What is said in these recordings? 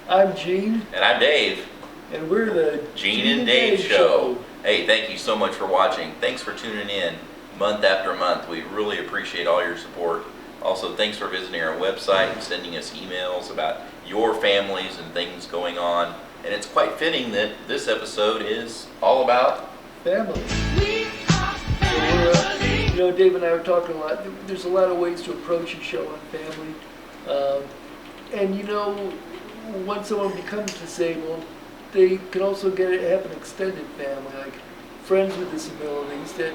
I'm Gene. And I'm Dave. And we're the Gene and Dave Show. Hey, thank you so much for watching. Thanks for tuning in month after month. We really appreciate all your support. Also, thanks for visiting our website and sending us emails about your families and things going on. And it's quite fitting that this episode is all about family. So Dave and I were talking a lot. There's a lot of ways to approach a show on family. Once someone becomes disabled, they can also have an extended family, like friends with disabilities that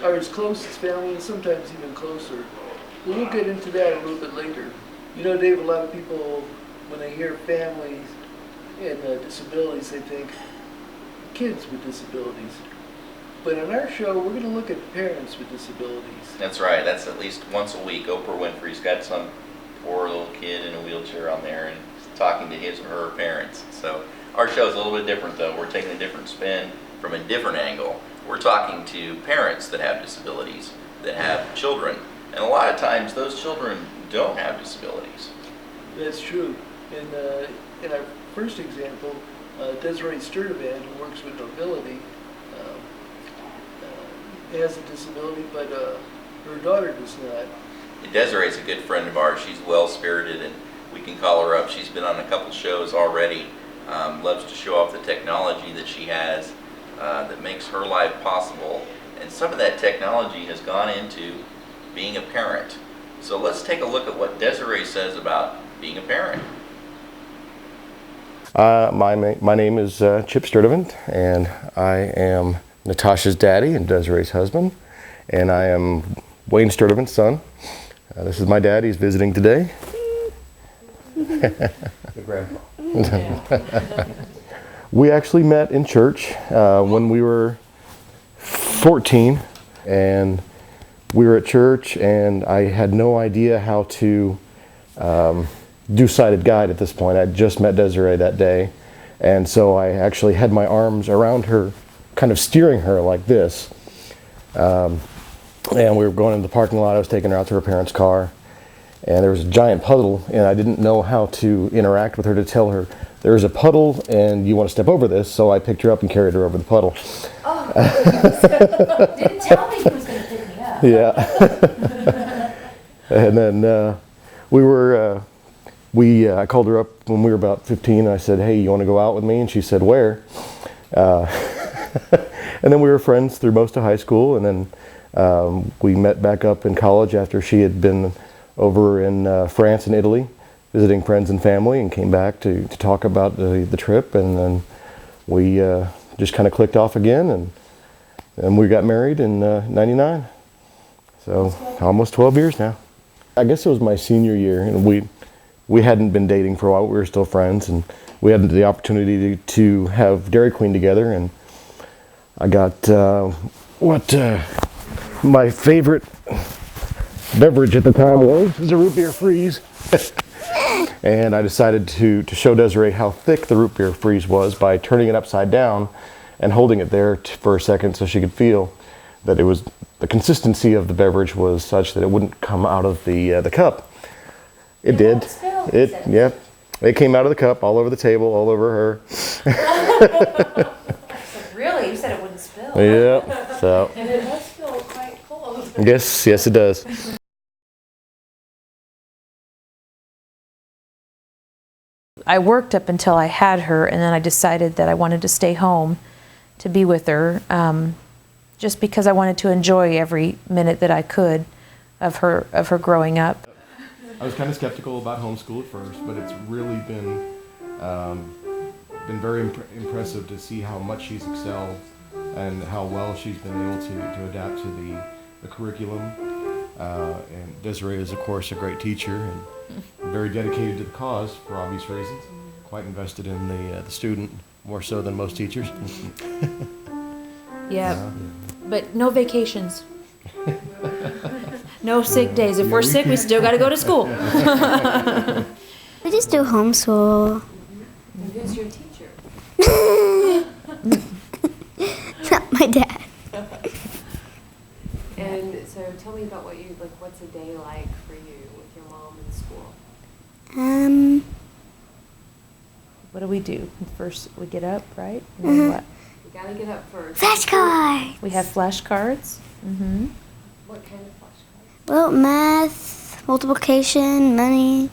are as close as family and sometimes even closer. We'll get into that a little bit later. Dave, a lot of people, when they hear families and disabilities, they think kids with disabilities. But on our show, we're going to look at parents with disabilities. That's right. That's at least once a week. Oprah Winfrey's got some poor little kid in a wheelchair on there and talking to his or her parents. So our show is a little bit different, though. We're taking a different spin from a different angle. We're talking to parents that have disabilities, that have children. And a lot of times, those children don't have disabilities. That's true. In our first example, Desiree Sturdivant, who works with mobility, has a disability, but her daughter does not. Desiree's a good friend of ours. She's well-spirited, and we can call her up. She's been on a couple shows already. Loves to show off the technology that she has that makes her life possible. And some of that technology has gone into being a parent. So let's take a look at what Desiree says about being a parent. My name is Chip Sturdivant, and I am Natasha's daddy and Desiree's husband, and I am Wayne Sturdivant's son. This is my dad. He's visiting today. Good grandpa. We actually met in church when we were 14, and we were at church, and I had no idea how to do sighted guide at this point. I just met Desiree that day, and so I actually had my arms around her, kind of steering her like this. And we were going into the parking lot. I was taking her out to her parents' car, and there was a giant puddle, and I didn't know how to interact with her to tell her, there's a puddle and you want to step over this, so I picked her up and carried her over the puddle. Oh, didn't tell me he was going to pick me up. Yeah. And then I called her up when we were about 15, and I said, hey, you want to go out with me? And she said, where? And then we were friends through most of high school, and then we met back up in college after she had been over in France and Italy visiting friends and family, and came back to talk about the trip, and then we just kind of clicked off again, and we got married in 99. So almost 12 years now. I guess it was my senior year, and we hadn't been dating for a while. We were still friends, and we had the opportunity to have Dairy Queen together, and I got my favorite beverage at the time was a root beer freeze. And I decided to show Desiree how thick the root beer freeze was by turning it upside down and holding it there for a second so she could feel that the consistency of the beverage was such that it wouldn't come out of the cup. It did. It came out of the cup, all over the table, all over her. Really? You said it wouldn't spill. Yeah. So. And it does feel quite cold. Yes, it does. I worked up until I had her, and then I decided that I wanted to stay home to be with her, just because I wanted to enjoy every minute that I could of her growing up. I was kind of skeptical about homeschool at first, but it's really been very impressive to see how much she's excelled and how well she's been able to adapt to the curriculum. And Desiree is, of course, a great teacher and very dedicated to the cause for obvious reasons. Quite invested in the student, more so than most teachers. Yeah, but no vacations. No sick days. If we're sick, we still got to go to school. We just do homeschool. Who's your teacher? Not my dad. And so tell me about what's a day like for you with your mom in school? what do we do? First we get up, right? And then what? We gotta get up first. Flashcards. We have flashcards. Mm-hmm. What kind of flashcards? Well, math, multiplication, money,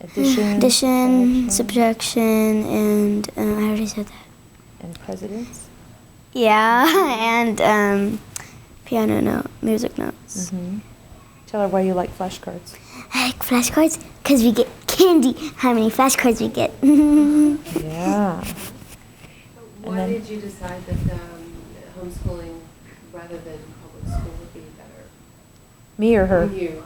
addition, subtraction, and I already said that. And presidents. Yeah, and piano note, music notes. Mm-hmm. Tell her why you like flashcards. I like flashcards because we get candy. How many flashcards we get? Yeah. Why then- did you decide that homeschooling rather than public school would be better? Me or her? You.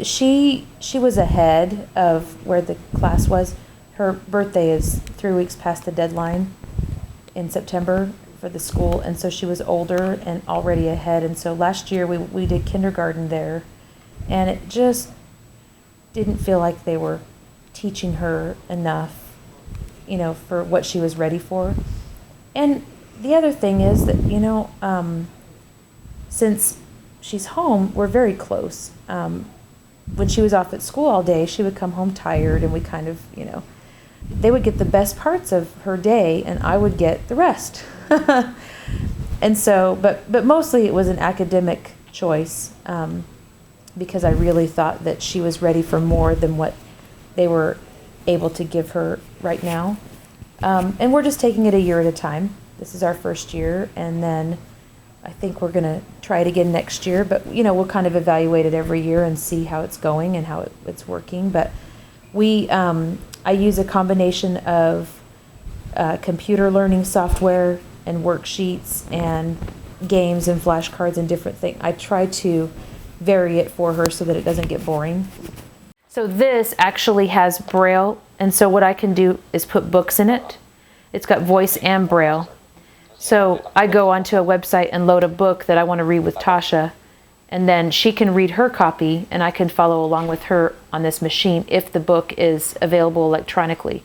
She was ahead of where the class was. Her birthday is 3 weeks past the deadline in September for the school, and so she was older and already ahead. And so last year we did kindergarten there, and it just didn't feel like they were teaching her enough, you know, for what she was ready for. And the other thing is that, you know, since she's home, we're very close. When she was off at school all day, she would come home tired, and we kind of, you know, they would get the best parts of her day, and I would get the rest. And so, but mostly it was an academic choice, because I really thought that she was ready for more than what they were able to give her right now. And we're just taking it a year at a time. This is our first year, and then I think we're going to try it again next year. But, you know, we'll kind of evaluate it every year and see how it's going and how it's working. But I use a combination of computer learning software and worksheets and games and flashcards and different things. I try to vary it for her so that it doesn't get boring. So this actually has Braille, and so what I can do is put books in it. It's got voice and Braille. So I go onto a website and load a book that I want to read with Tasha, and then she can read her copy, and I can follow along with her on this machine if the book is available electronically.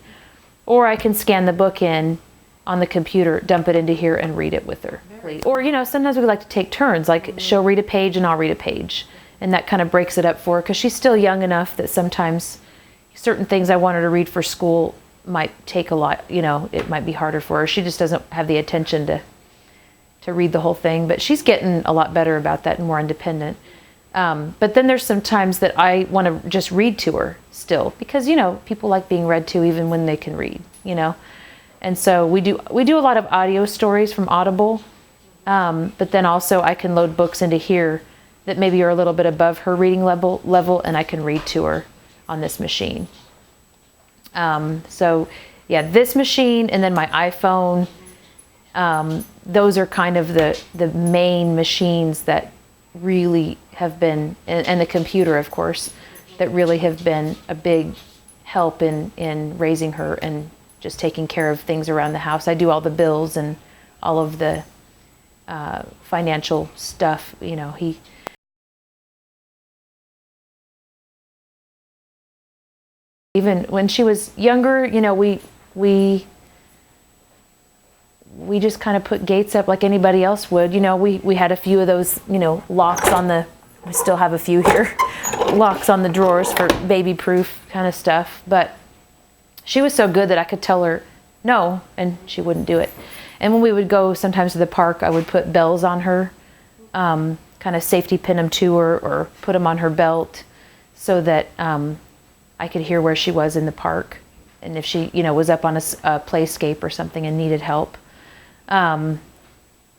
Or I can scan the book in on the computer, dump it into here, and read it with her. Or, you know, sometimes we like to take turns, like she'll read a page and I'll read a page. And that kind of breaks it up for her, because she's still young enough that sometimes certain things I want her to read for school might take a lot, you know, it might be harder for her. She just doesn't have the attention to read the whole thing, but she's getting a lot better about that and more independent. But then there's some times that I want to just read to her still, because, you know, people like being read to even when they can read, you know. And so we do a lot of audio stories from Audible, but then also I can load books into here that maybe are a little bit above her reading level, and I can read to her on this machine. So yeah, this machine and then my iPhone, those are kind of the main machines that really have been, and the computer, of course, that really have been a big help in raising her and just taking care of things around the house. I do all the bills and all of the financial stuff, you know. Even when she was younger, you know, we just kind of put gates up like anybody else would. You know, we had a few of those, you know, locks on the, we still have a few here, locks on the drawers for baby-proof kind of stuff. But she was so good that I could tell her no, and she wouldn't do it. And when we would go sometimes to the park, I would put bells on her, kind of safety pin them to her or put them on her belt so that I could hear where she was in the park, and if she, you know, was up on a playscape or something and needed help. And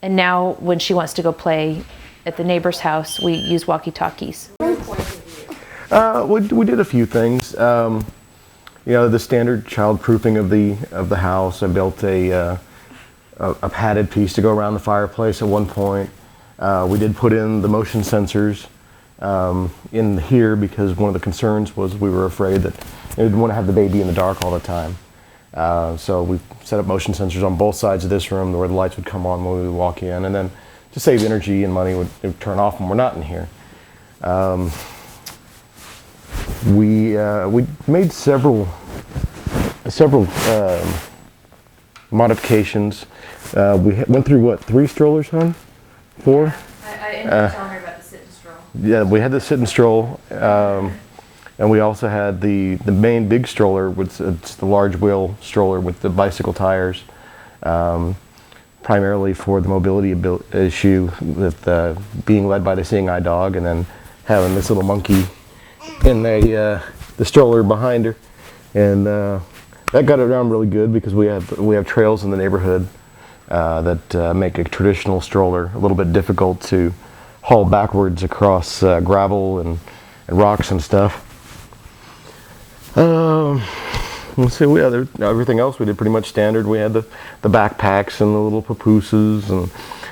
now when she wants to go play at the neighbor's house, we use walkie-talkies. We did a few things. You know, the standard child-proofing of the house. I built a padded piece to go around the fireplace at one point. We did put in the motion sensors in here because one of the concerns was we were afraid that we didn't want to have the baby in the dark all the time. So we set up motion sensors on both sides of this room where the lights would come on when we would walk in, and then to save energy and money, it would turn off when we're not in here. We made several modifications. We went through what, 3 strollers, hon? 4? I ended up telling her about the sit and stroll. Yeah, we had the sit and stroll, and And we also had the main big stroller, it's the large wheel stroller with the bicycle tires, primarily for the mobility issue with being led by the seeing eye dog, and then having this little monkey in the stroller behind her. And that got it around really good because we have trails in the neighborhood that make a traditional stroller a little bit difficult to haul backwards across gravel and rocks and stuff. Let's see, everything else we did pretty much standard. We had the backpacks and the little papooses and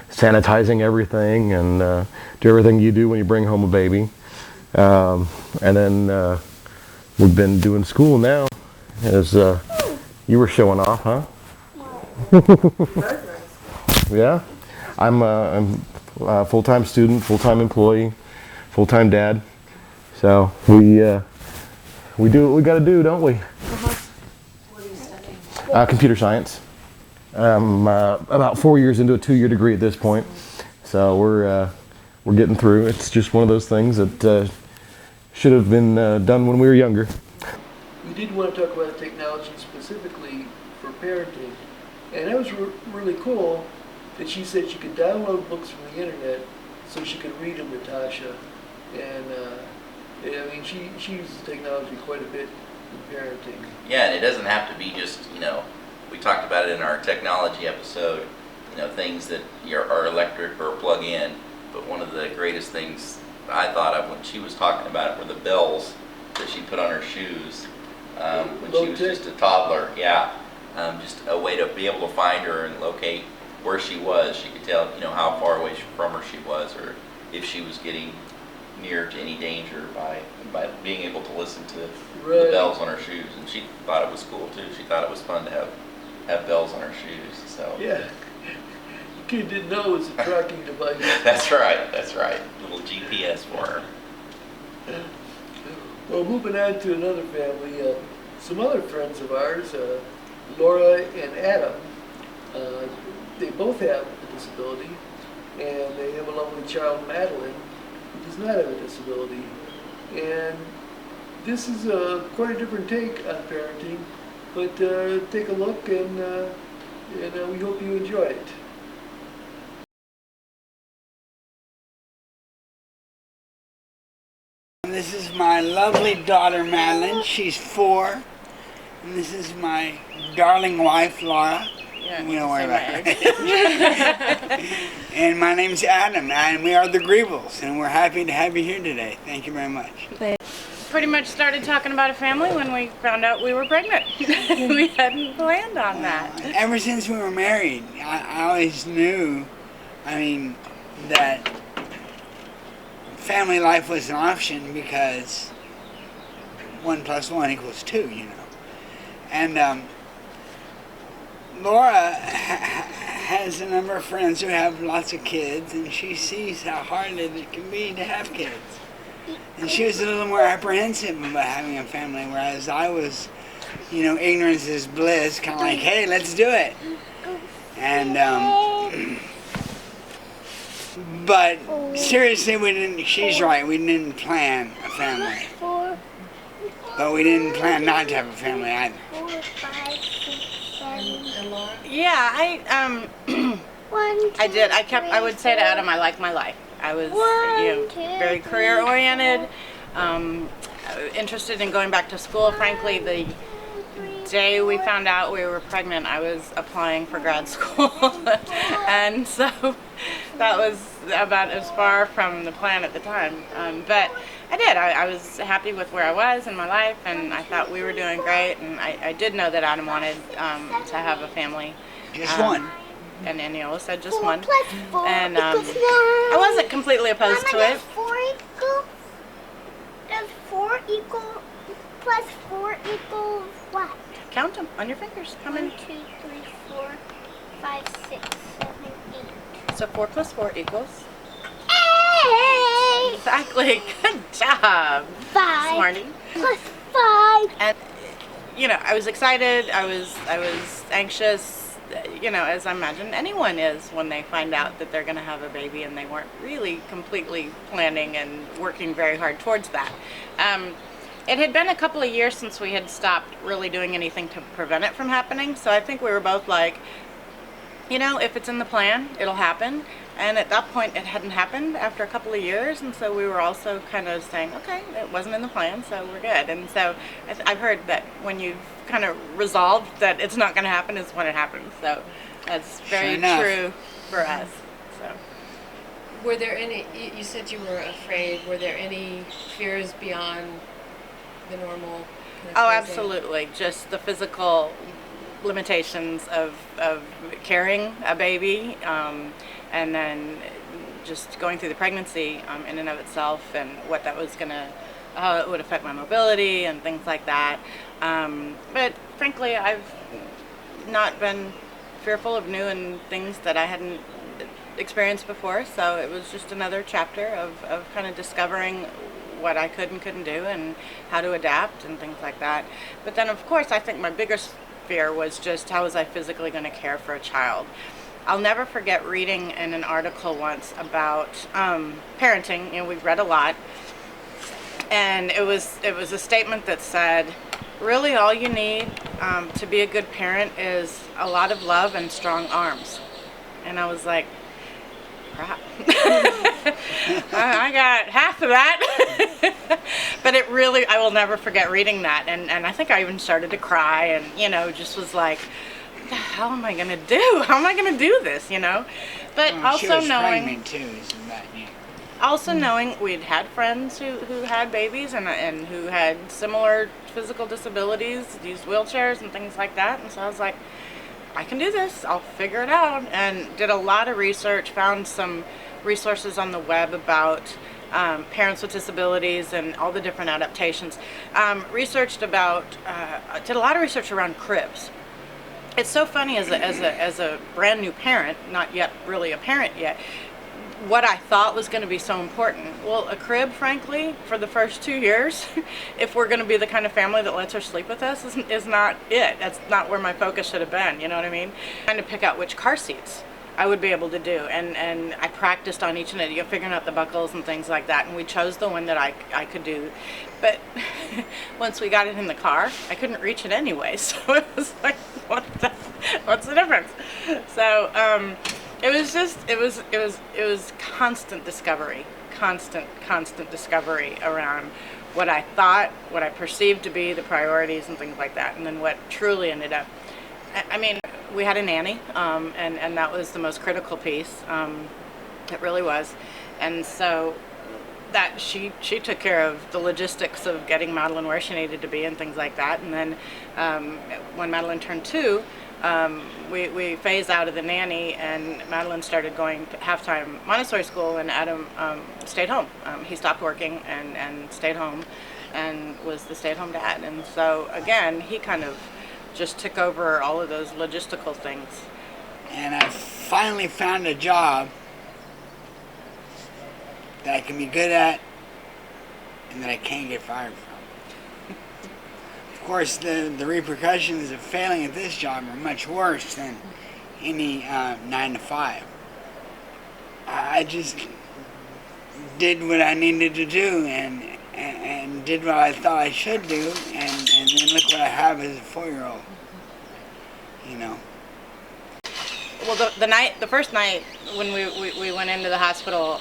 sanitizing everything and do everything you do when you bring home a baby. And then we've been doing school now, as you were showing off, huh? Yeah, I'm a full-time student, full-time employee, full-time dad. So we do what we got to do, don't we? What are you studying? Computer science. About 4 years into a 2-year degree at this point, so we're getting through. It's just one of those things that should have been done when we were younger. We did want to talk about technology specifically for parenting, and that was really cool that she said she could download books from the internet so she could read them to Tasha. And I mean, she uses technology quite a bit in parenting. Yeah, and it doesn't have to be just, we talked about it in our technology episode, things that are electric or plug in. But one of the greatest things I thought of when she was talking about it were the bells that she put on her shoes when she was just a toddler. Yeah, just a way to be able to find her and locate where she was. She could tell, how far away from her she was, or if she was getting near to any danger by being able to listen to the bells on her shoes. And she thought it was cool too. She thought it was fun to have bells on her shoes. So Yeah, the kid didn't know it was a tracking device. That's right. Little GPS for her. Well, moving on to another family, some other friends of ours, Laura and Adam, they both have a disability, and they have a lovely child, Madeline, who does not have a disability. And this is quite a different take on parenting, but take a look, and we hope you enjoy it. This is my lovely daughter, Madeline. She's 4. And this is my darling wife, Laura. Yeah, we don't worry about her. And my name's Adam, and we are the Greebles, and we're happy to have you here today. Thank you very much. Pretty much started talking about a family when we found out we were pregnant. We hadn't planned on that. Ever since we were married, I always knew, that family life was an option because 1 + 1 = 2, And Laura has a number of friends who have lots of kids, and she sees how hard it can be to have kids. And she was a little more apprehensive about having a family, whereas I was, ignorance is bliss, kind of like, hey, let's do it. And but seriously, she's right, we didn't plan a family. But we didn't plan not to have a family either. 4, 5, 6, 7. Yeah, I did. I would say to Adam, I like my life. I was very career oriented, interested in going back to school. Frankly, the day we found out we were pregnant, I was applying for grad school. And so that was about as far from the plan at the time. But I did. I was happy with where I was in my life, and I thought we were doing great. And I did know that Adam wanted to have a family. Just one. And Neola said just one. 4 And equals 9. I wasn't completely opposed to it. Does 4 equal plus 4 equals what? Count them on your fingers. How 1, many? 2, 3, 4, 5, 6, 7, 8. So 4 + 4 equals? 8. Exactly. Good job. 5 Smarty. plus 5. And I was excited. I was anxious. As I imagine anyone is when they find out that they're going to have a baby, and they weren't really completely planning and working very hard towards that. It had been a couple of years since we had stopped really doing anything to prevent it from happening, so I think we were both like, you know, if it's in the plan, it'll happen. And at that point, it hadn't happened after a couple of years, and so we were also kind of saying, okay, it wasn't in the plan, so we're good. And so I've heard that when you've kind of resolved that it's not going to happen is when it happens. So that's very true for us. So. Were there any, you said you were afraid, were there any fears beyond the normal kind of Oh, fears that- absolutely. Just the physical limitations of carrying a baby, and then just going through the pregnancy in and of itself, and what that was how it would affect my mobility and things like that. But frankly, I've not been fearful of new and things that I hadn't experienced before, so it was just another chapter of kind of discovering what I could and couldn't do and how to adapt and things like that. But then, of course, I think my biggest fear was just how was I physically going to care for a child. I'll never forget reading in an article once about parenting. You know, we've read a lot, and it was a statement that said, really all you need to be a good parent is a lot of love and strong arms. And I was like, crap. I got half of that. But it really, I will never forget reading that. And I think I even started to cry, and, you know, just was like, what the hell am I going to do? How am I going to do this, you know? But She also was knowing... pregnant too, so that, yeah. Also knowing we'd had friends who had babies and who had similar physical disabilities, used wheelchairs and things like that. And so I was like, I can do this. I'll figure it out. And did a lot of research, found some resources on the web about parents with disabilities and all the different adaptations. Researched about, did a lot of research around cribs. It's so funny as a brand new parent, not yet really a parent yet, what I thought was going to be so important. Well, a crib, frankly, for the first 2 years, if we're going to be the kind of family that lets her sleep with us, is not it. That's not where my focus should have been, you know what I mean? Trying to pick out which car seats I would be able to do, and I practiced on each and every, figuring out the buckles and things like that, and we chose the one that I could do. But once we got it in the car, I couldn't reach it anyway, so it was like, what's the difference? So it was just, it was constant discovery around what I thought, what I perceived to be the priorities and things like that, and then what truly ended up. I mean, we had a nanny, and that was the most critical piece. It really was. And so that she took care of the logistics of getting Madeline where she needed to be and things like that. And then when Madeline turned 2, we phased out of the nanny, and Madeline started going to half-time Montessori school, and Adam stayed home. He stopped working and stayed home and was the stay-at-home dad. And so, again, he kind of just took over all of those logistical things. And I finally found a job that I can be good at and that I can't get fired from. Of course, the repercussions of failing at this job are much worse than any 9 to 5. I just did what I needed to do and did what I thought I should do, and then look what I have as a 4-year-old, you know. Well, the first night when we went into the hospital,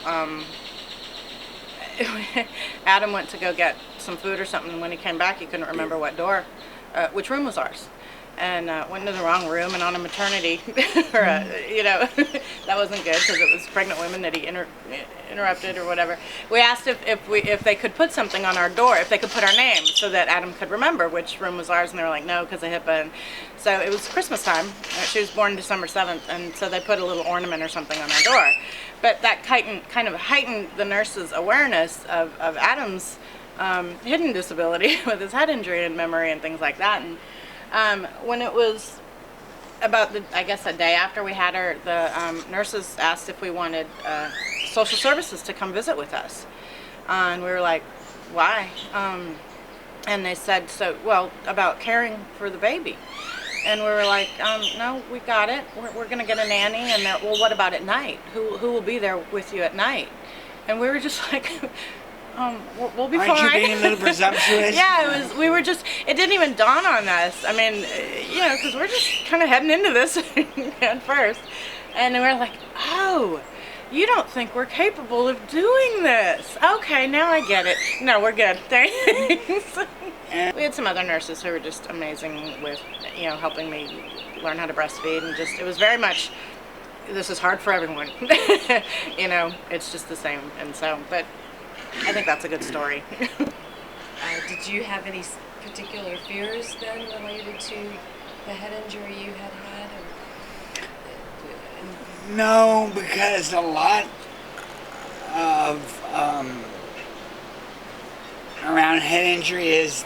Adam went to go get some food or something, and when he came back, he couldn't remember which room was ours. And went into the wrong room and on a maternity, or that wasn't good because it was pregnant women that he interrupted or whatever. We asked if they could put something on our door, if they could put our name so that Adam could remember which room was ours, and they were like, no, because of HIPAA. And so it was Christmas time. She was born December 7th, and so they put a little ornament or something on our door. But that kind of heightened the nurse's awareness of Adam's hidden disability with his head injury and memory and things like that. And when it was about I guess a day after we had her, the nurses asked if we wanted social services to come visit with us, and we were like, why? And they said, about caring for the baby, and we were like, no, we got it. We're going to get a nanny, and well, what about at night? Who will be there with you at night? And we were just like, we'll be Aren't fine. you being a little presumptuous? Yeah, it didn't even dawn on us. I mean, because we're just kind of heading into this at first. And we're like, oh, you don't think we're capable of doing this. Okay, now I get it. No, we're good. Thanks. We had some other nurses who were just amazing with, helping me learn how to breastfeed. And it was very much, this is hard for everyone. It's just the same. And so, but I think that's a good story. Did you have any particular fears then related to the head injury you had had? No, because a lot of around head injury is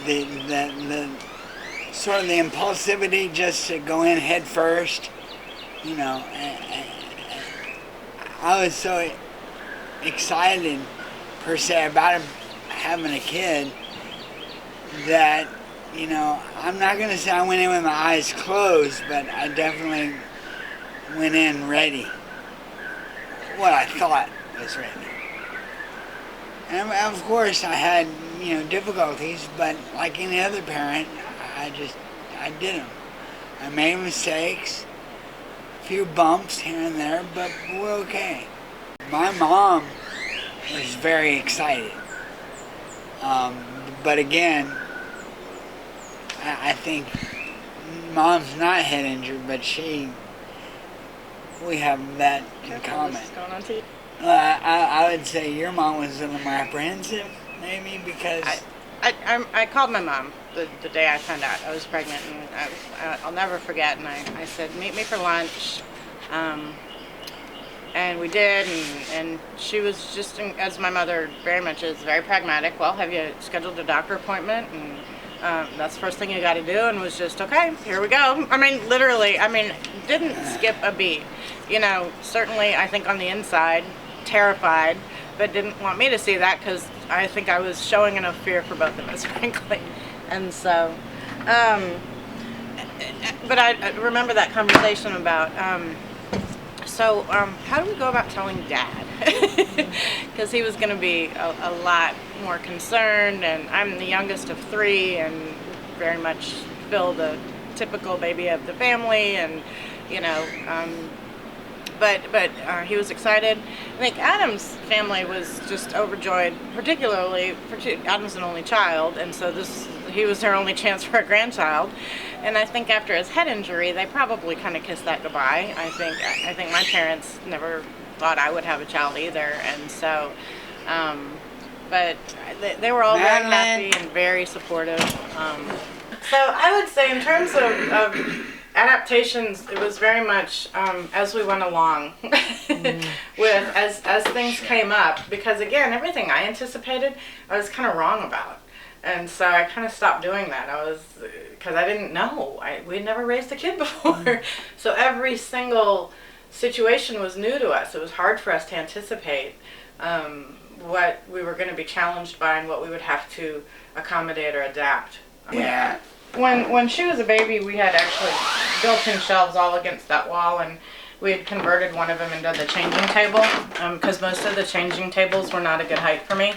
the sort of the impulsivity just to go in head first. I was so excited per se about having a kid that I'm not going to say I went in with my eyes closed, but I definitely went in ready. What I thought was ready. And of course I had, difficulties, but like any other parent, I did them. I made mistakes, a few bumps here and there, but we're okay. My mom was very excited. But again, I think mom's not head injured, but we have that in common. I would say your mom was a little more apprehensive, maybe, because... I called my mom the day I found out I was pregnant, and I'll never forget, and I said, meet me for lunch, and we did, and she was just, as my mother very much is, very pragmatic. Well, have you scheduled a doctor appointment? And that's the first thing you got to do, and was just, okay, here we go. I mean, literally, didn't skip a beat. Certainly, I think on the inside, terrified, but didn't want me to see that because I think I was showing enough fear for both of us, frankly. And so, but I remember that conversation about, how do we go about telling Dad? Because he was going to be a lot more concerned, and I'm the youngest of 3 and very much Phil, the typical baby of the family, and but he was excited. I think Adam's family was just overjoyed, particularly Adam's an only child, and so he was their only chance for a grandchild. And I think after his head injury, they probably kind of kissed that goodbye. I think my parents never thought I would have a child either, and so, but they were all very happy and very supportive. So I would say in terms of adaptations, it was very much as we went along with as things came up, because again, everything I anticipated I was kind of wrong about, and so I kind of stopped doing that. Because I didn't know, we'd never raised a kid before, so every single situation was new to us. It was hard for us to anticipate what we were going to be challenged by and what we would have to accommodate or adapt. Yeah. When she was a baby, we had actually built-in shelves all against that wall, and we had converted one of them into the changing table, because most of the changing tables were not a good height for me.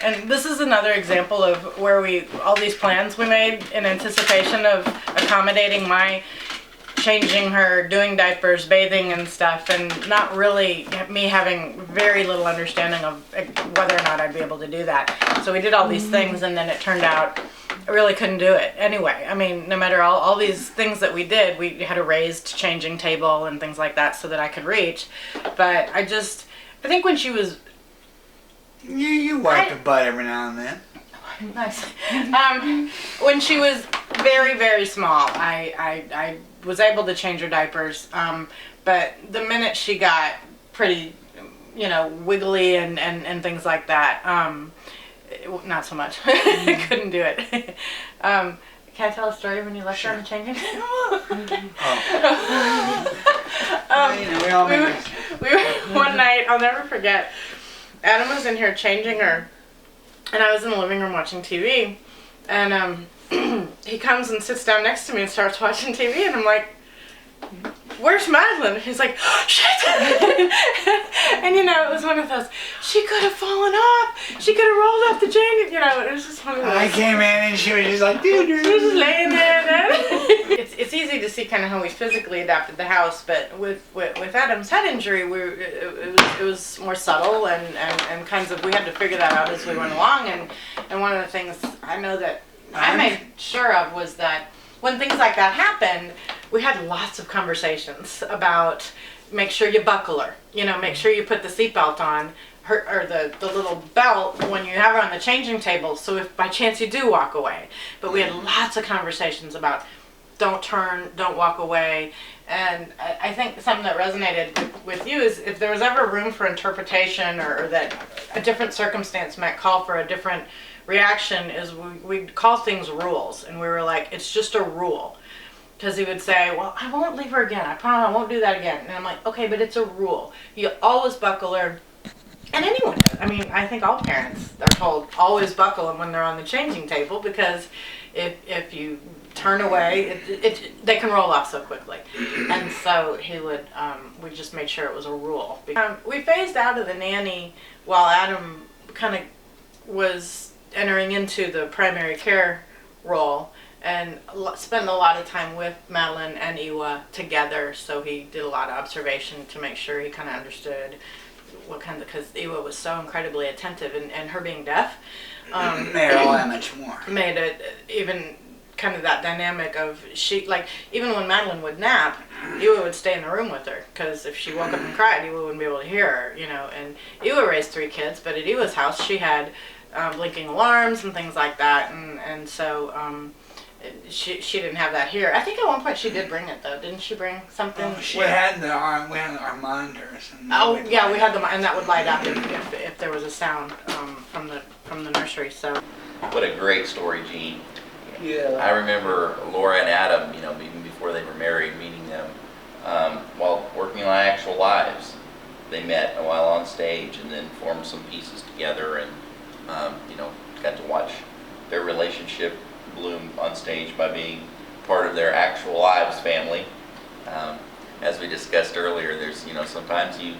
And this is another example of where all these plans we made in anticipation of accommodating my changing her, doing diapers, bathing and stuff, and not really me having very little understanding of whether or not I'd be able to do that. So we did all these things, and then it turned out I really couldn't do it anyway. No matter all these things that we did, we had a raised changing table and things like that so that I could reach. But I think when she was... You wipe the butt every now and then. Nice. When she was very, very small, I was able to change her diapers. But the minute she got pretty, wiggly and things like that, not so much. I couldn't do it. Can I tell a story when you left her on the changing table? We were one night, I'll never forget, Adam was in here changing her, and I was in the living room watching TV, and he comes and sits down next to me and starts watching TV, and I'm like, where's Madeline? And he's like, shit. And you know, it was one of those, she could have fallen off. She could have rolled off the chain. You know, it was just one of those. I came in and she was just like, dude, She was just laying there. It's easy to see kind of how we physically adapted the house, but with Adam's head injury, it was more subtle and kinds of, we had to figure that out as we went along. And one of the things I know that I made sure of was that when things like that happened, we had lots of conversations about make sure you buckle her, you know, make sure you put the seatbelt on her, or the little belt when you have her on the changing table, so if by chance you do walk away. But we had lots of conversations about don't turn, don't walk away. And I think something that resonated with you is if there was ever room for interpretation or that a different circumstance might call for a different reaction, is we'd call things rules, and we were like, it's just a rule. Because he would say, well, I won't leave her again, I promise I won't do that again. And I'm like, okay, but it's a rule. You always buckle her. And anyone, I mean, I think all parents are told always buckle them when they're on the changing table, because if you turn away, they can roll off so quickly. And so he would, we just made sure it was a rule. We phased out of the nanny while Adam kind of was entering into the primary care role, and spent a lot of time with Madeline and Iwa together. So he did a lot of observation to make sure he kind of understood what kind of, because Iwa was so incredibly attentive, and her being deaf made it all that much more. Made it even kind of that dynamic of she, like, even when Madeline would nap, Iwa would stay in the room with her, because if she woke up and cried, Iwa wouldn't be able to hear her, you know. And Iwa raised 3 kids, but at Iwa's house she had blinking alarms and things like that, and so she didn't have that here. I think at one point she did bring it though, didn't she bring something? We had our monitors. And oh yeah, we had them, and that would light up if there was a sound from the nursery. So What a great story, Gene. Yeah. I remember Laura and Adam, you know, even before they were married, meeting them while working on Actual Lives. They met while on stage and then formed some pieces together, and you know, got to watch their relationship bloom on stage by being part of their Actual Lives family. As we discussed earlier, there's, you know, sometimes you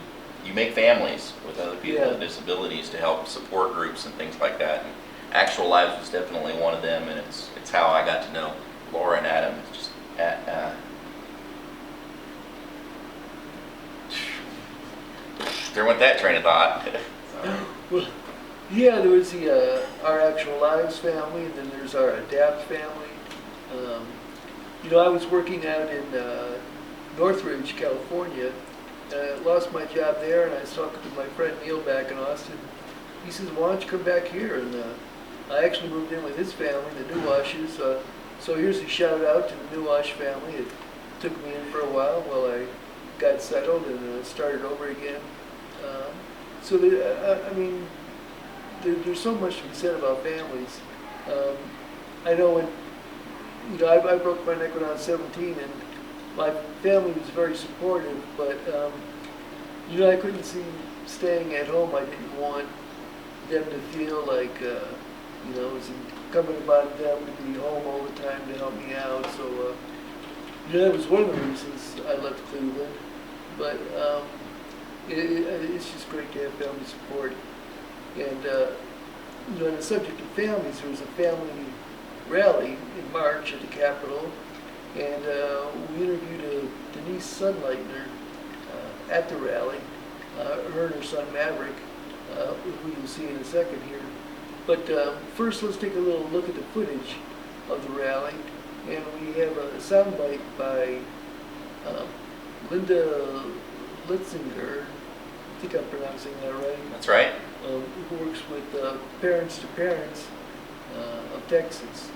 make families with other people with disabilities to help support groups and things like that. And Actual Lives was definitely one of them, and it's how I got to know Laura and Adam. It's just there went that train of thought. Well, yeah, there was our Actual Lives family, and then there's our Adapt family. You know, I was working out in Northridge, California. Lost my job there, and I was talking to my friend Neil back in Austin. He says, why don't you come back here? And I actually moved in with his family, the Newashes. So here's a shout out to the Newash family. It took me in for a while I got settled and started over again. So I mean, there's so much to be said about families. I know when, you know, I broke my neck when I was 17, and my family was very supportive, but you know, I couldn't see staying at home. I didn't want them to feel like, you know, it was incumbent upon them to be home all the time to help me out. So, you know, that was one of the reasons I left Cleveland. But it's just great to have family support. And, you know, on the subject of families, there was a family rally in March at the Capitol, and we interviewed Denise Sunlightner at the rally, her and her son Maverick, who you'll see in a second here. But first, let's take a little look at the footage of the rally, and we have a soundbite by Linda Litzinger. I think I'm pronouncing that right. That's right. Who works with Parents to Parents of Texas.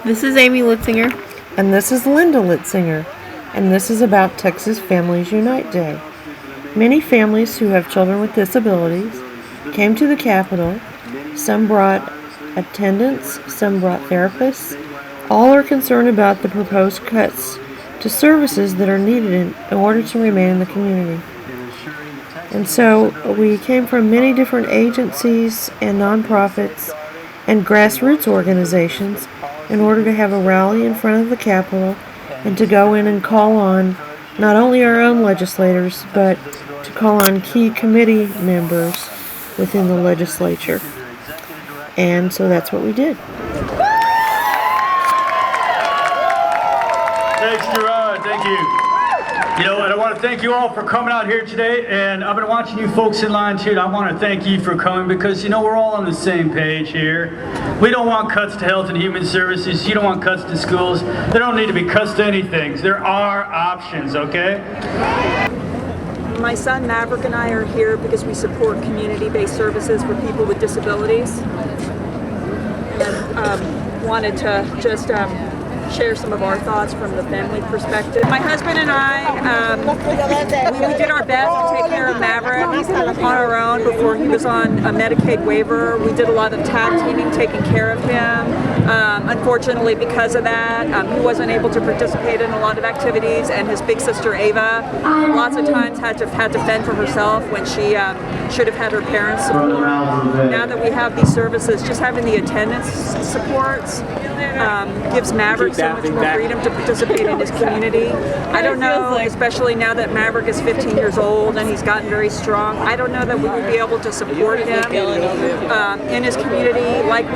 This is Amy Litzinger. And this is Linda Litzinger. And this is about Texas Families Unite Day. Many families who have children with disabilities came to the Capitol. Some brought attendants, some brought therapists. All are concerned about the proposed cuts to services that are needed in order to remain in the community. And so we came from many different agencies and nonprofits and grassroots organizations in order to have a rally in front of the Capitol and to go in and call on not only our own legislators, but to call on key committee members within the legislature. And so that's what we did. Thanks, Gerard. Thank you. You know, and I want to thank you all for coming out here today. And I've been watching you folks in line too. And I want to thank you for coming because, you know, we're all on the same page here. We don't want cuts to health and human services. You don't want cuts to schools. There don't need to be cuts to anything. There are options, okay? My son Maverick and I are here because we support community-based services for people with disabilities. And wanted to just share some of our thoughts from the family perspective. My husband and I, we did our best to take care of Maverick on our own before he was on a Medicaid waiver. We did a lot of tag teaming, taking care of him. Unfortunately, because of that, he wasn't able to participate in a lot of activities, and his big sister Ava lots of times had to fend for herself when she should have had her parents support. Now that we have these services, just having the attendance supports gives Maverick so much more freedom to participate in his community. I don't know, especially now that Maverick is 15 years old and he's gotten very strong, I don't know that we would be able to support him in his community like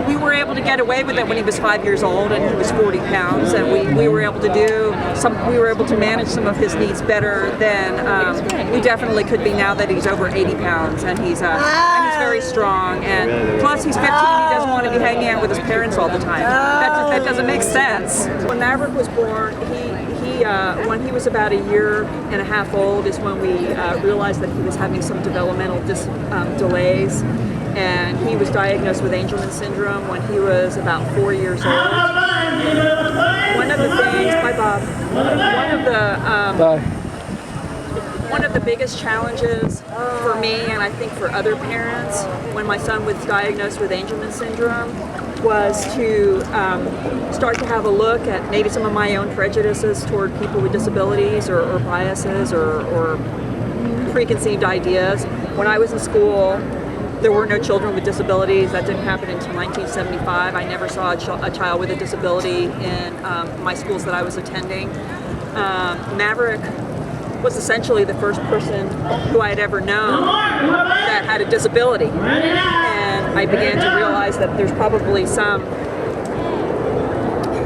we were able to get away with it when he was 5 years old and he was 40 pounds, and we were able to manage some of his needs better than we definitely could be now that he's over 80 pounds and he's very strong, and plus he's 15, he doesn't want to be hanging out with his parents all the time. That doesn't make sense. When Maverick was born, when he was about a year and a half old is when we realized that he was having some developmental delays, and he was diagnosed with Angelman syndrome when he was about 4 years old. One of the things, bye Bob, one of the biggest challenges for me, and I think for other parents, when my son was diagnosed with Angelman syndrome, was to start to have a look at maybe some of my own prejudices toward people with disabilities or biases or preconceived ideas. When I was in school, there were no children with disabilities. That didn't happen until 1975. I never saw a child with a disability in my schools that I was attending. Maverick was essentially the first person who I had ever known that had a disability. And I began to realize that there's probably some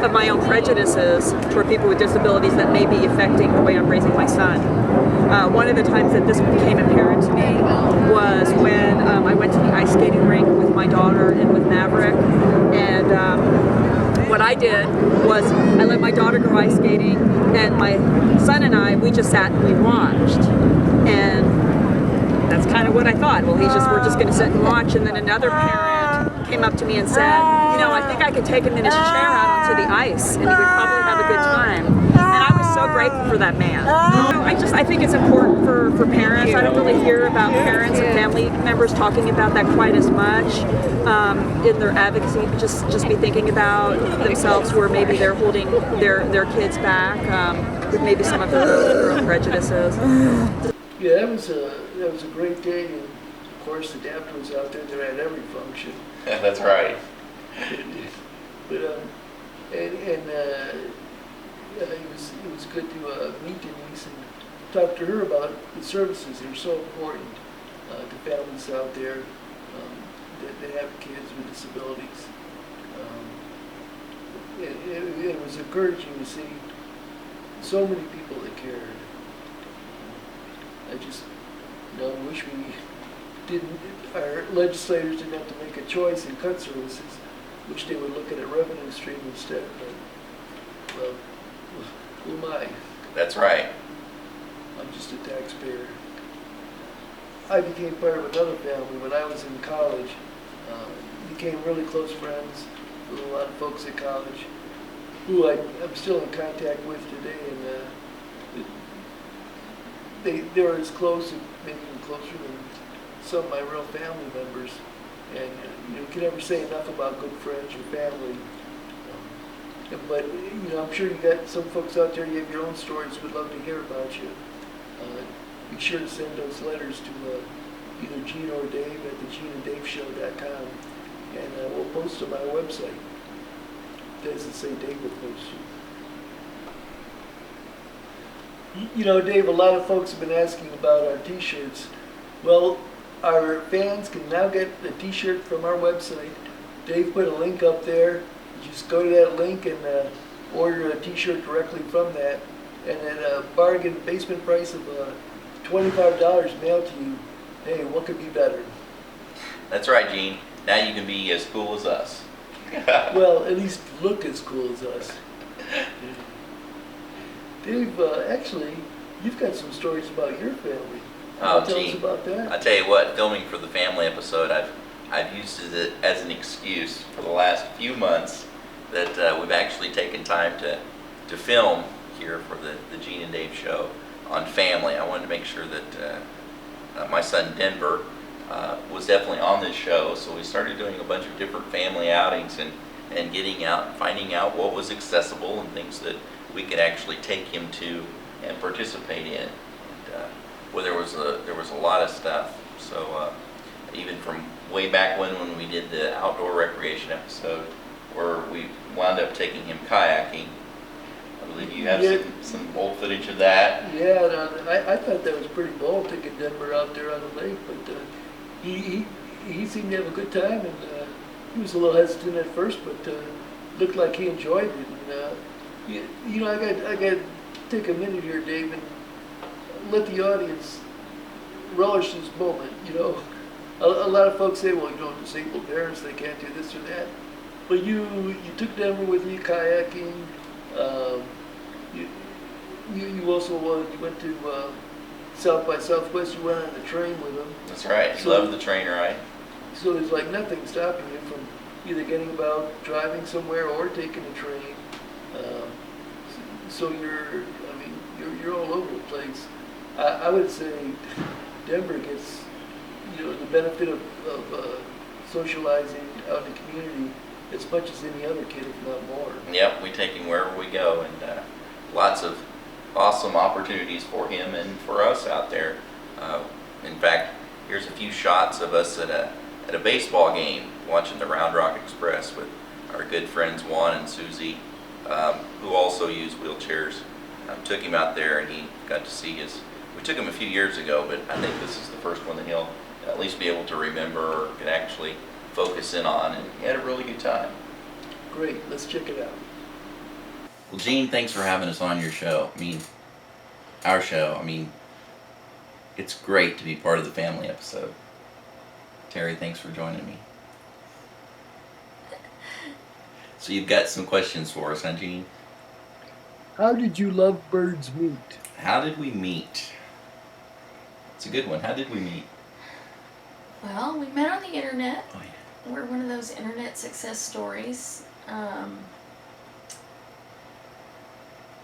of my own prejudices toward people with disabilities that may be affecting the way I'm raising my son. One of the times that this became apparent to me was when I went to the ice skating rink with my daughter and with Maverick, and what I did was I let my daughter go ice skating, and my son and I, we just sat and we watched. And that's kind of what I thought. Well, we're just going to sit and watch. And then another parent came up to me and said, you know, I think I could take him in his chair out onto the ice, and he would probably have a good time. And I was so grateful for that man. I think it's important for parents. I don't really hear about parents and family members talking about that quite as much in their advocacy. Just be thinking about themselves where maybe they're holding their kids back with maybe some of their own prejudices. Yeah, that was a great day, and of course the DAPT was out there. They're at every function. Yeah, that's right. But it was good to meet Denise and talk to her about the services that are so important to families out there that have kids with disabilities. It was encouraging to see so many people that cared. I just wish our legislators didn't have to make a choice and cut services. Wish they would look at a revenue stream instead. But, well, who am I? That's right. I'm just a taxpayer. I became part of another family when I was in college. Became really close friends with a lot of folks at college who I'm still in contact with today, and they're as close, maybe even closer than some of my real family members. And you can never say enough about good friends or family. But I'm sure you got some folks out there. You have your own stories. Would love to hear about you. Be sure to send those letters to either Gene or Dave at thegeneanddaveshow.com, and we'll post them on our website. Doesn't say Dave will post you. You know, Dave, a lot of folks have been asking about our t-shirts. Well, our fans can now get a t-shirt from our website. Dave put a link up there. You just go to that link and order a t-shirt directly from that. And at a bargain basement price of $25 mailed to you. Hey, what could be better? That's right, Gene. Now you can be as cool as us. Well, at least look as cool as us. Dave, actually, you've got some stories about your family. Oh, Tell us Gene, about that. I tell you what, filming for the family episode, I've used it as an excuse for the last few months that we've actually taken time to film here for the Gene and Dave show on family. I wanted to make sure that my son Denver was definitely on this show, so we started doing a bunch of different family outings and getting out and finding out what was accessible and things that we could actually take him to and participate in. And, well, there was a lot of stuff. So even from way back when we did the outdoor recreation episode, where we wound up taking him kayaking. I believe you have some old footage of that. Yeah, I thought that was pretty bold, taking Denver out there on the lake, but he seemed to have a good time, and he was a little hesitant at first, but looked like he enjoyed it. And, you know, I got to take a minute here, Dave, and let the audience relish this moment. You know, a lot of folks say, well, you know, disabled parents, they can't do this or that. But you took Denver with you kayaking. You also you went to South by Southwest. You went on the train with them. That's right. He loved the train ride. So there's like nothing stopping you from either getting about driving somewhere or taking a train. So you're all over the place. I would say Denver gets, you know, the benefit of socializing out in the community as much as any other kid, if not more. Yep, we take him wherever we go, and lots of awesome opportunities for him and for us out there. In fact, here's a few shots of us at a baseball game watching the Round Rock Express with our good friends Juan and Susie, who also use wheelchairs. Took him out there, and he got to see his. We took him a few years ago, but I think this is the first one that he'll at least be able to remember or can actually focus in on, and he had a really good time. Great, let's check it out. Well, Gene, thanks for having us on your show. I mean, our show. I mean, it's great to be part of the family episode. Terry, thanks for joining me. So you've got some questions for us, huh, Gene? How did you lovebirds meet? How did we meet? It's a good one. How did we meet? Well, we met on the internet. Oh, yeah. We're one of those internet success stories.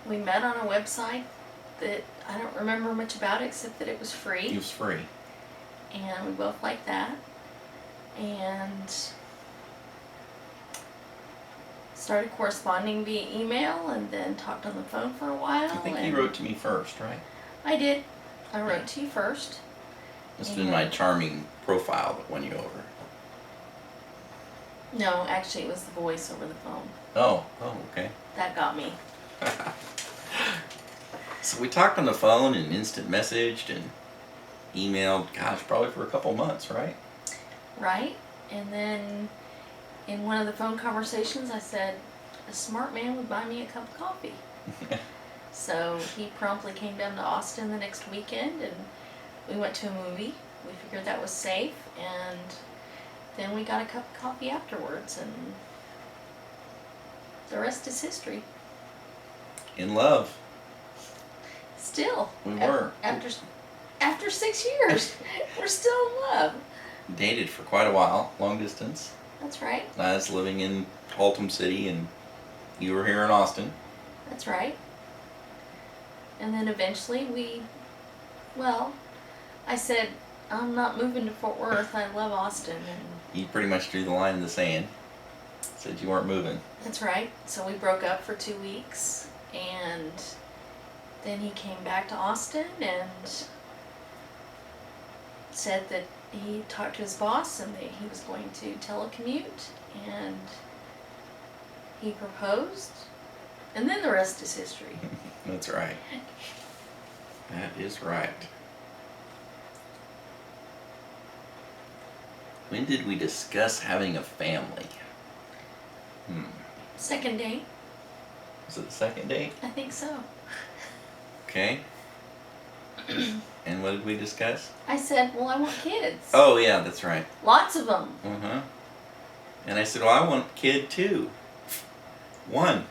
We met on a website that I don't remember much about except that it was free. It was free. And we both liked that. And started corresponding via email and then talked on the phone for a while. I think you wrote to me first, right? I did. I wrote to you first. Must have been my charming profile that won you over. No, actually it was the voice over the phone. Oh, okay. That got me. So we talked on the phone and instant messaged and emailed, gosh, probably for a couple months, right? Right. And then in one of the phone conversations I said, a smart man would buy me a cup of coffee. So he promptly came down to Austin the next weekend and we went to a movie. We figured that was safe, and then we got a cup of coffee afterwards, and the rest is history. In love. Still. We were. After 6 years, we're still in love. Dated for quite a while, long distance. That's right. I was living in Haltom City and you were here in Austin. That's right. And then eventually I said, I'm not moving to Fort Worth. I love Austin. And You pretty much drew the line in the sand. Said you weren't moving. that's right. So we broke up for 2 weeks, and then he came back to Austin and said that he talked to his boss and that he was going to telecommute, and he proposed, and then the rest is history. That's right. That is right. When did we discuss having a family? Second date? Was it the second date? I think so. Okay. And what did we discuss? I said, well, I want kids. Oh, yeah, that's right. Lots of them. Uh-huh. And I said, well, I want a kid too. One.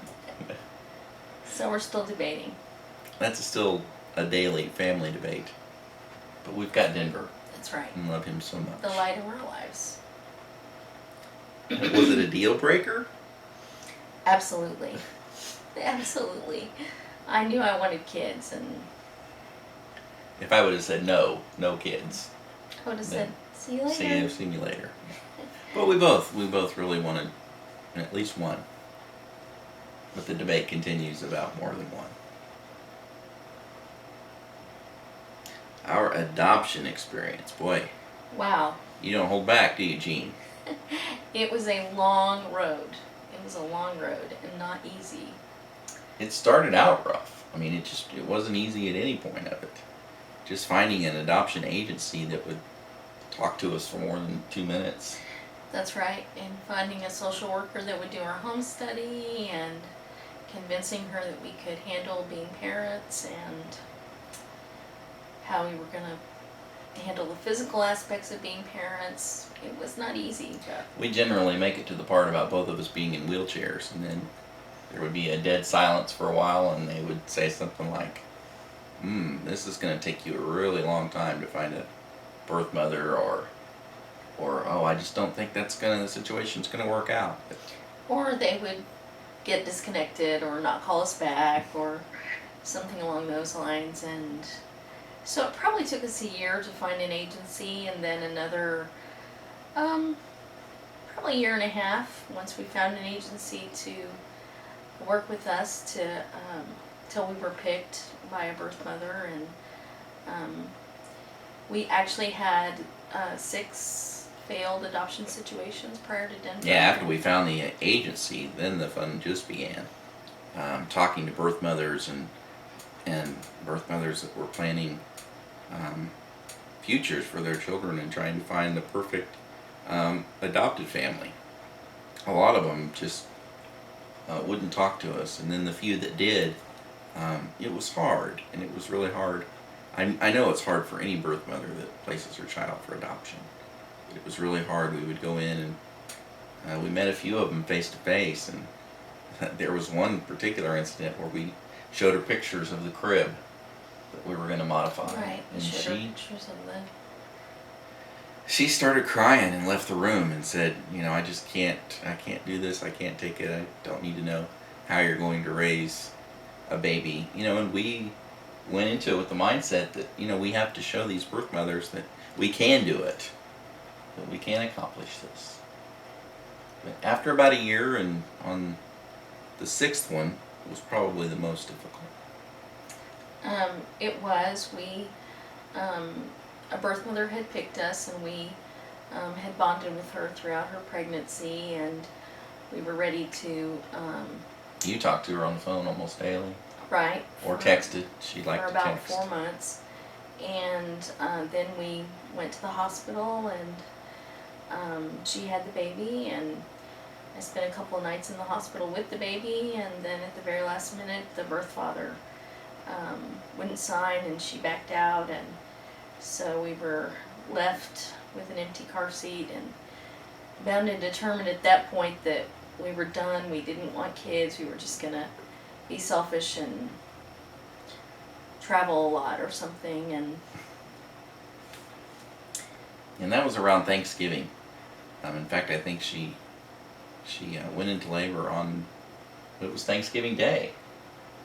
So we're still debating. That's still a daily family debate. But we've got Denver That's right. and love him so much. The light of our lives. Was it a deal breaker? Absolutely. Absolutely. I knew I wanted kids, and If I would have said no kids. I would have said, see you later. See you later. But we both really wanted at least one. But the debate continues about more than one. Our adoption experience, boy, Wow. you don't hold back, do you, Gene? It was a long road. It was a long road and not easy. It started out rough. I mean, it wasn't easy at any point of it. Just finding an adoption agency that would talk to us for more than 2 minutes. That's right. And finding a social worker that would do our home study and convincing her that we could handle being parents and how we were going to handle the physical aspects of being parents. It was not easy. But We generally make it to the part about both of us being in wheelchairs, and then there would be a dead silence for a while, and they would say something like, this is going to take you a really long time to find a birth mother, or oh, I just don't think the situation's going to work out. or they would get disconnected or not call us back or something along those lines. And so it probably took us a year to find an agency, and then another probably a year and a half once we found an agency to work with us to till we were picked by a birth mother. And we actually had 6 failed adoption situations prior to Denver. Yeah, after we found the agency, then the fun just began. Talking to birth mothers and birth mothers that were planning futures for their children and trying to find the perfect adopted family. A lot of them just wouldn't talk to us, and then the few that did, it was hard, and it was really hard. I know it's hard for any birth mother that places her child for adoption. But it was really hard. We would go in and we met a few of them face to face, and there was one particular incident where we showed her pictures of the crib that we were going to modify. Right. And Showed her pictures of the she started crying and left the room and said, I can't do this, I can't take it, I don't need to know how you're going to raise a baby. And we went into it with the mindset that, we have to show these birth mothers that we can do it, that we can accomplish this. But after about a year, and on the 6th one, was probably the most difficult. It was. A birth mother had picked us, and we had bonded with her throughout her pregnancy, and we were ready to. You talked to her on the phone almost daily. Right. Or texted. She liked to text. For about 4 months, and then we went to the hospital, and she had the baby, and I spent a couple of nights in the hospital with the baby, and then at the very last minute, the birth father wouldn't sign, and she backed out, and so we were left with an empty car seat, and bound and determined at that point that we were done. We didn't want kids. We were just gonna be selfish and travel a lot or something. And that was around Thanksgiving. In fact, I think she went into labor on, it was Thanksgiving Day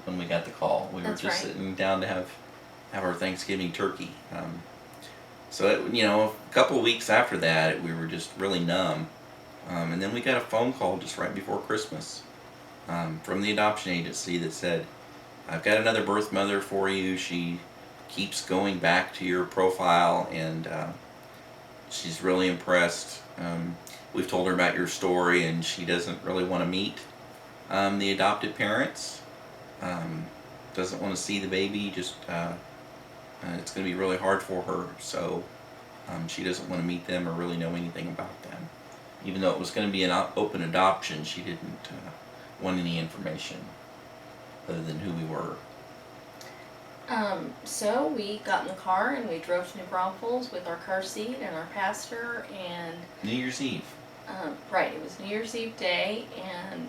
when we got the call. We That's were just right. sitting down to have our Thanksgiving turkey. So a couple of weeks after that, we were just really numb. And then we got a phone call just right before Christmas from the adoption agency that said, I've got another birth mother for you. She keeps going back to your profile, and she's really impressed. We've told her about your story, and she doesn't really want to meet the adopted parents. Doesn't want to see the baby, just it's going to be really hard for her, so she doesn't want to meet them or really know anything about them. Even though it was going to be an open adoption, she didn't want any information other than who we were. So we got in the car and we drove to New Braunfels with our car seat and our pastor, and New Year's Eve. right, it was New Year's Eve day, and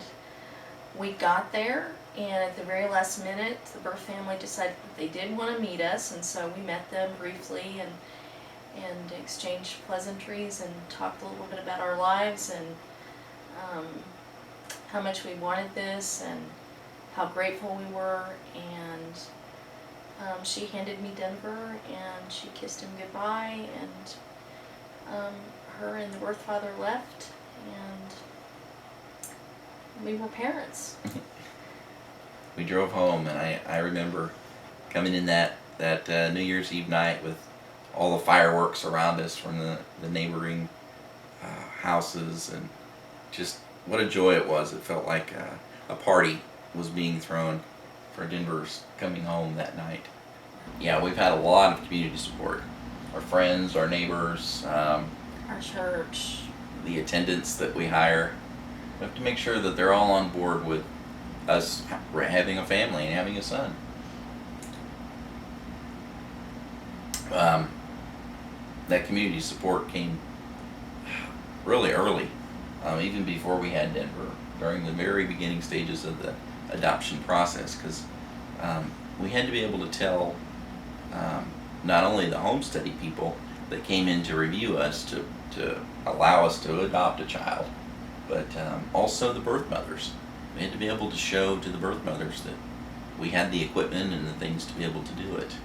we got there, and at the very last minute the birth family decided that they did want to meet us, and so we met them briefly and exchanged pleasantries and talked a little bit about our lives and how much we wanted this and how grateful we were. And she handed me Denver and she kissed him goodbye, and her and the birth father left, and we were parents. We drove home, and I remember coming in that New Year's Eve night with all the fireworks around us from the neighboring houses, and just what a joy it was. It felt like a party was being thrown for Denver's coming home that night. Yeah, we've had a lot of community support. Our friends, our neighbors, Our church. the attendants that we hire. We have to make sure that they're all on board with us having a family and having a son. That community support came really early, even before we had Denver, during the very beginning stages of the adoption process, because we had to be able to tell not only the home study people that came in to review us to allow us to adopt a child, but also the birth mothers. We had to be able to show to the birth mothers that we had the equipment and the things to be able to do it.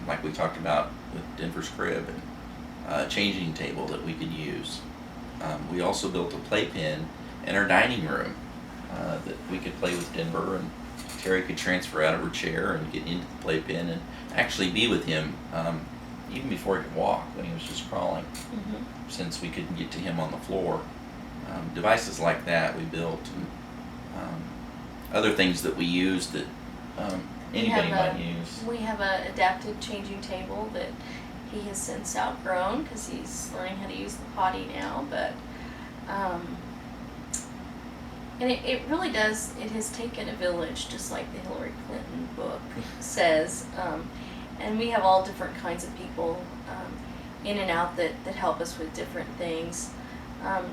Like we talked about with Denver's crib and a changing table that we could use. We also built a playpen in our dining room that we could play with Denver, and Terry could transfer out of her chair and get into the playpen and actually be with him even before he could walk, when he was just crawling, since we couldn't get to him on the floor. Devices like that we built, and other things that we use that anybody might use. We have an adapted changing table that he has since outgrown because he's learning how to use the potty now, but and it really does, it has taken a village, just like the Hillary Clinton book says, and we have all different kinds of people in and out that help us with different things,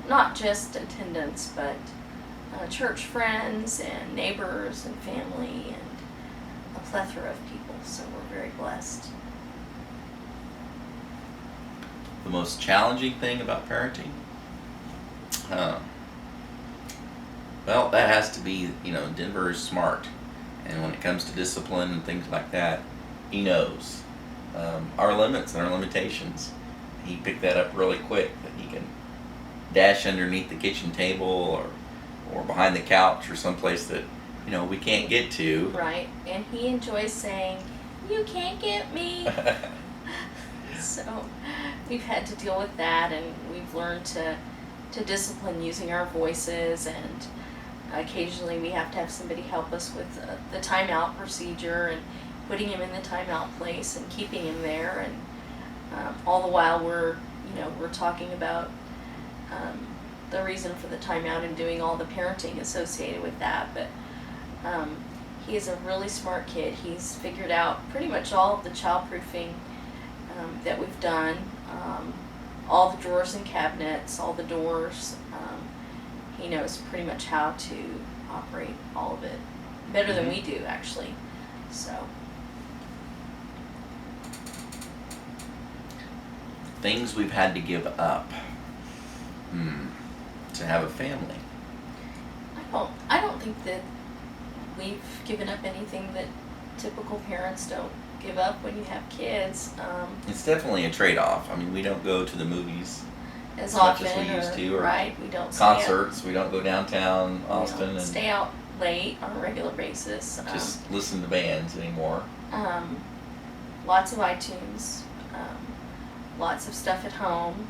not just attendants, but church friends and neighbors and family and a plethora of people, so we're very blessed. The most challenging thing about parenting? Well, that has to be, Denver is smart, and when it comes to discipline and things like that, he knows our limits and our limitations. He picked that up really quick, that he can dash underneath the kitchen table or behind the couch or someplace that we can't get to. Right, and he enjoys saying, "You can't get me." So we've had to deal with that, and we've learned to discipline using our voices, and occasionally we have to have somebody help us with the timeout procedure and putting him in the timeout place and keeping him there, and all the while we're talking about the reason for the timeout and doing all the parenting associated with that. But he is a really smart kid. He's figured out pretty much all of the childproofing that we've done, all the drawers and cabinets, all the doors. He knows pretty much how to operate all of it better than we do, actually. So things we've had to give up to have a family. I don't think that we've given up anything that typical parents don't give up when you have kids. It's definitely a trade-off. I mean, we don't go to the movies as much often, as we used to, or right? We don't concerts. We don't go downtown Austin we don't and stay out late on a regular basis. just listen to bands anymore. Lots of iTunes, lots of stuff at home.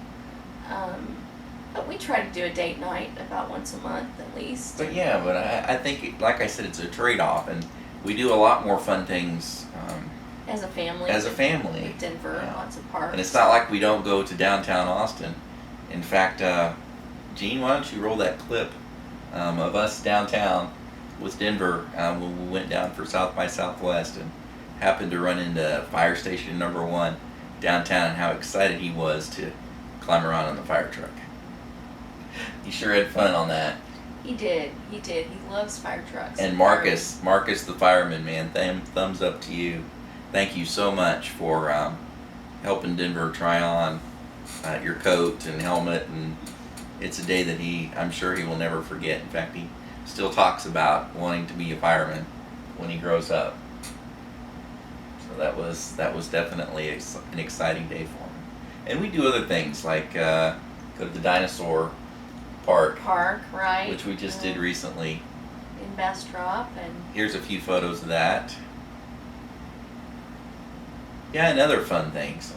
But we try to do a date night about once a month at least. But yeah, but I think, like I said, it's a trade-off, and we do a lot more fun things As a family. As a family. With Denver, Yeah. lots of parks. And it's not like we don't go to downtown Austin. In fact, Gene, why don't you roll that clip of us downtown with Denver when we went down for South by Southwest and happened to run into fire station number 1 downtown, and how excited he was to climb around on the fire truck. He sure had fun on that. He did. He loves fire trucks. And Marcus the fireman, man, thumbs up to you. Thank you so much for helping Denver try on your coat and helmet, and it's a day that I'm sure he will never forget. In fact, he still talks about wanting to be a fireman when he grows up. So that was definitely an exciting day for him. And we do other things like go to the dinosaur park, right? which we just did recently. In Bastrop, and Here's a few photos of that. Yeah, and other fun things.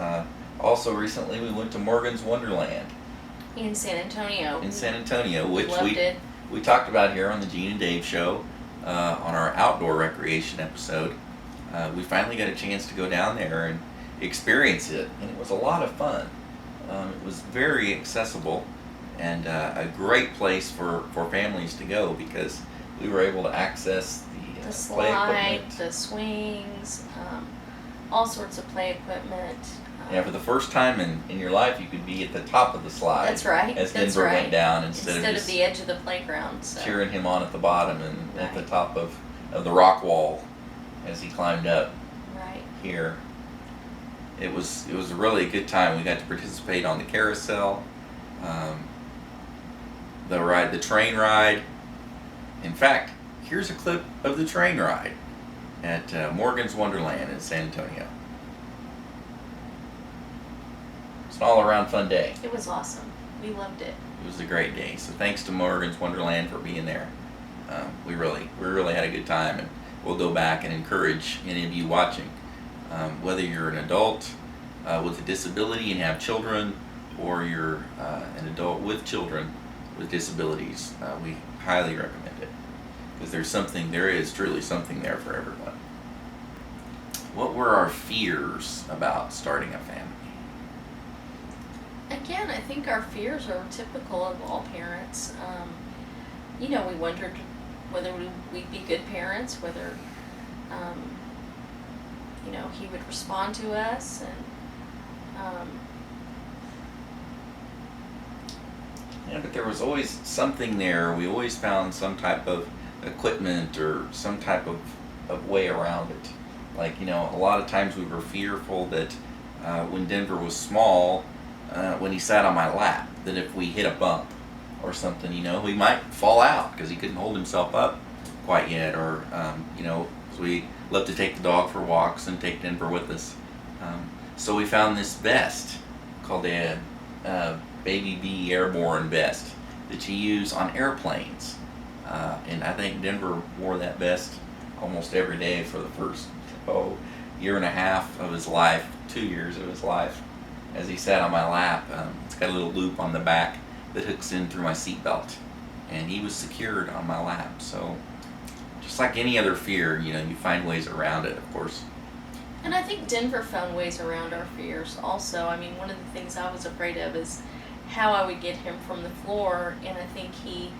Also recently we went to Morgan's Wonderland in San Antonio. Which loved it. we talked about here on the Gene and Dave show on our outdoor recreation episode. We finally got a chance to go down there and experience it, and it was a lot of fun. It was very accessible and a great place for families to go because we were able to access the play slide, equipment. the swings, all sorts of play equipment. Yeah, for the first time in your life, you could be at the top of the slide. That's right. As That's Denver right. went down instead of just the edge of the playground. So. cheering him on at the bottom and at the Right. top of the rock wall as he climbed up Right. here. It was a really good time. We got to participate on the carousel, the train ride. In fact, here's a clip of the train ride at Morgan's Wonderland in San Antonio. It's an all-around fun day. It was awesome. We loved it. It was a great day. So thanks to Morgan's Wonderland for being there. We really had a good time, and we'll go back and encourage any of you watching, whether you're an adult with a disability and have children, or you're an adult with children with disabilities. We highly recommend it because there is truly something there for everyone. What were our fears about starting a family? Again, I think our fears are typical of all parents. We wondered whether we'd be good parents, whether, he would respond to us, and Yeah, but there was always something there. We always found some type of equipment or some type of way around it. Like, a lot of times we were fearful that when Denver was small, when he sat on my lap, that if we hit a bump or something, he might fall out because he couldn't hold himself up quite yet. Or, so we love to take the dog for walks and take Denver with us. So we found this vest called a Baby Bee Airborne vest that you use on airplanes. And I think Denver wore that vest almost every day for the first year and a half of his life, 2 years of his life, as he sat on my lap. It's got a little loop on the back that hooks in through my seatbelt, and he was secured on my lap. So just like any other fear, you find ways around it, of course. And I think Denver found ways around our fears also. I mean, one of the things I was afraid of is how I would get him from the floor, and I think he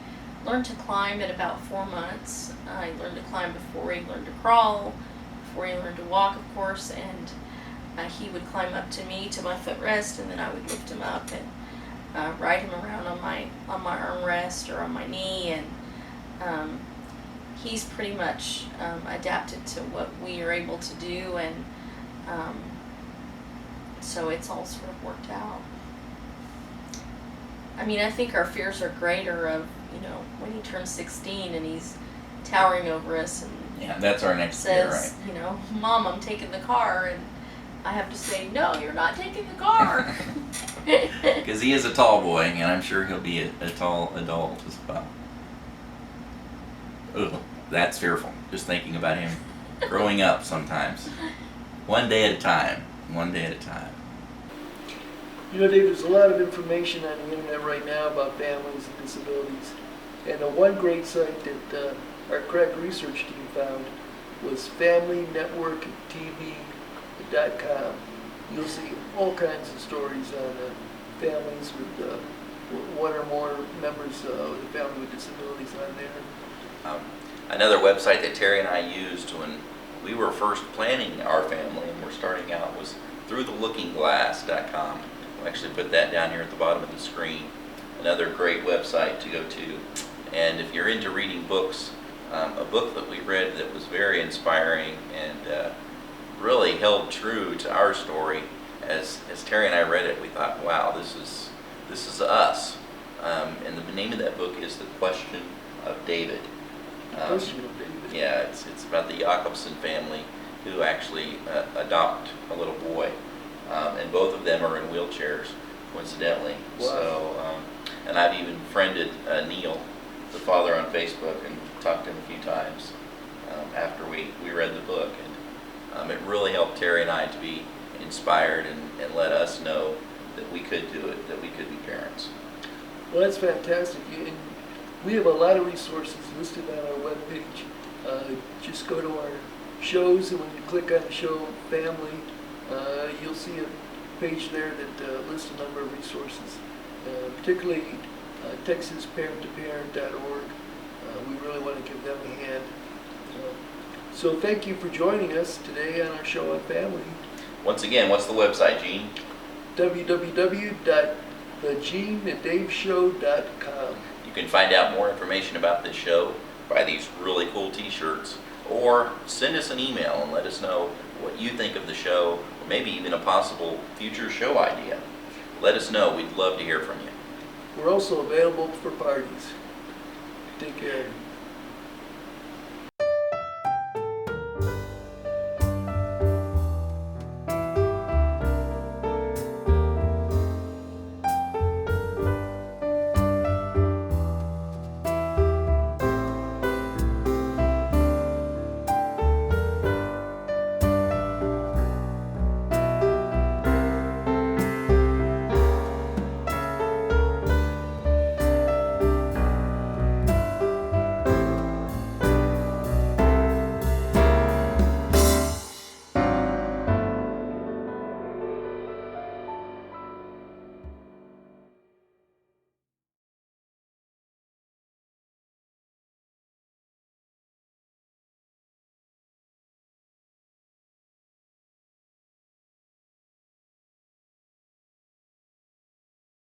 learned to climb at about 4 months. He learned to climb before he learned to crawl, before he learned to walk, of course, and he would climb up to me, to my footrest, and then I would lift him up and ride him around on my armrest or on my knee, and he's pretty much adapted to what we are able to do, and so it's all sort of worked out. I mean, I think our fears are greater of, when he turns 16 and he's towering over us and Yeah, that's our next fear, says, right? Mom, I'm taking the car, and I have to say, no, you're not taking the car. Because he is a tall boy, and I'm sure he'll be a tall adult as well. Ugh, that's fearful, just thinking about him growing up sometimes. One day at a time, one day at a time. Dave, there's a lot of information on the internet right now about families and disabilities. And one great site that our crack research team found was Family Network TV You'll see all kinds of stories on families with one or more members of the family with disabilities on there. Another website that Terry and I used when we were first planning our family and we're starting out was throughtheLookingGlass.com. We'll actually put that down here at the bottom of the screen. Another great website to go to. And if you're into reading books, a book that we read that was very inspiring and really held true to our story. As Terry and I read it, we thought, wow, this is us. And the name of that book is The Question of David. Question of David. Yeah, it's about the Jacobson family who actually adopt a little boy. And both of them are in wheelchairs, coincidentally. Wow. So, and I've even friended Neil, the father, on Facebook and talked to him a few times after we read the book. And it really helped Terry and I to be inspired and let us know that we could do it, that we could be parents. Well, that's fantastic. And we have a lot of resources listed on our webpage. Just go to our shows, and when you click on the show Family, you'll see a page there that lists a number of resources, particularly TexasParentToParent.org. We really want to give them a hand. So thank you for joining us today on our show on family. Once again, what's the website, Gene? www.thegeneanddaveshow.com. You can find out more information about this show, buy these really cool t-shirts, or send us an email and let us know what you think of the show, or maybe even a possible future show idea. Let us know. We'd love to hear from you. We're also available for parties. Take care.